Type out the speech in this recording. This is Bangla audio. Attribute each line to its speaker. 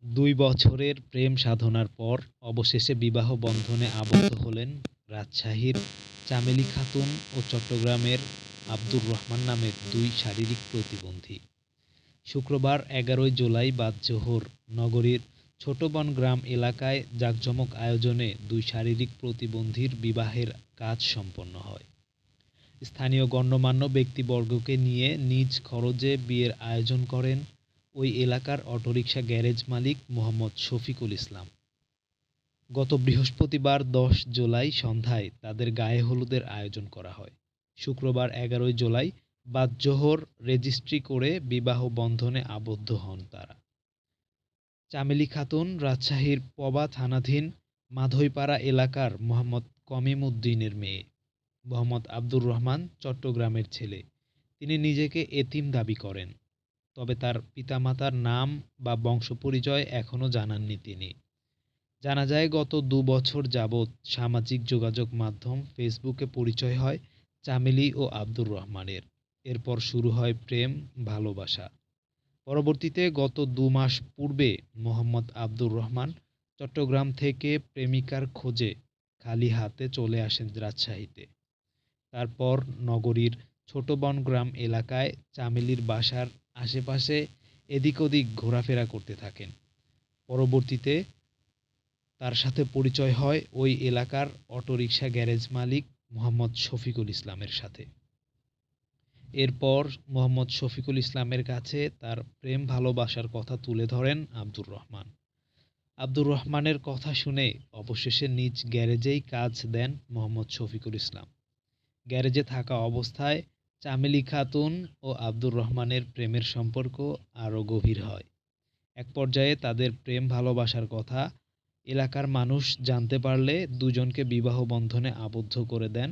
Speaker 1: ২ বছরের প্রেম সাধনার পর অবশেষে বিবাহ বন্ধনে আবদ্ধ হলেন রাজশাহীর চামেলি খাতুন ও চট্টগ্রামের আব্দুর রহমান নামের দুই শারীরিক প্রতিবন্ধী। শুক্রবার ১১ জুলাই বাদ জোহর নগরীর ছোটবন গ্রাম এলাকায় জাঁকজমক আয়োজনে দুই শারীরিক প্রতিবন্ধীর বিবাহের কাজ সম্পন্ন হয়। স্থানীয় গণ্যমান্য ব্যক্তিবর্গকে নিয়ে নিজ খরচে বিয়ের আয়োজন করেন ওই এলাকার অটোরিকশা গ্যারেজ মালিক মোহাম্মদ শফিকুল ইসলাম। গত বৃহস্পতিবার ১০ জুলাই সন্ধ্যায় তাদের গায়ে হলুদের আয়োজন করা হয়। শুক্রবার ১১ জুলাই বাদ জোহর রেজিস্ট্রি করে বিবাহ বন্ধনে আবদ্ধ হন তারা। চামেলি খাতুন রাজশাহীর পবা থানাধীন মাধইপাড়া এলাকার মোহাম্মদ কমিম উদ্দিনের মেয়ে। মোহাম্মদ আব্দুর রহমান চট্টগ্রামের ছেলে। তিনি নিজেকে এতিম দাবি করেন, তবে তার পিতামাতার নাম বা বংশপরিচয় এখনও জানাননি তিনি। জানা যায় গত ২ বছর যাবৎ সামাজিক যোগাযোগ মাধ্যম ফেসবুকে পরিচয় হয় চামেলি ও আব্দুর রহমানের। এরপর শুরু হয় প্রেম ভালোবাসা। পরবর্তীতে গত ২ মাস পূর্বে মোহাম্মদ আব্দুর রহমান চট্টগ্রাম থেকে প্রেমিকার খোঁজে খালি হাতে চলে আসেন রাজশাহীতে। তারপর নগরীর ছোট বনগ্রাম এলাকায় চামেলির বাসার আশেপাশে এদিক ওদিক ঘোরাফেরা করতে থাকেন। পরবর্তীতে তার সাথে পরিচয় হয় ওই এলাকার অটোরিকশা গ্যারেজ মালিক মোহাম্মদ শফিকুল ইসলামের সাথে। এরপর মোহাম্মদ শফিকুল ইসলামের কাছে তার প্রেম ভালোবাসার কথা তুলে ধরেন আব্দুর রহমান। আব্দুর রহমানের কথা শুনে অবশেষে নিজ গ্যারেজেই কাজ দেন মোহাম্মদ শফিকুল ইসলাম। গ্যারেজে থাকা অবস্থায় চামেলি খাতুন ও আব্দুর রহমানের প্রেমের সম্পর্ক আরও গভীর হয়। এক পর্যায়ে তাদের প্রেম ভালোবাসার কথা এলাকার মানুষ জানতে পারলে দুজনকে বিবাহ বন্ধনে আবদ্ধ করে দেন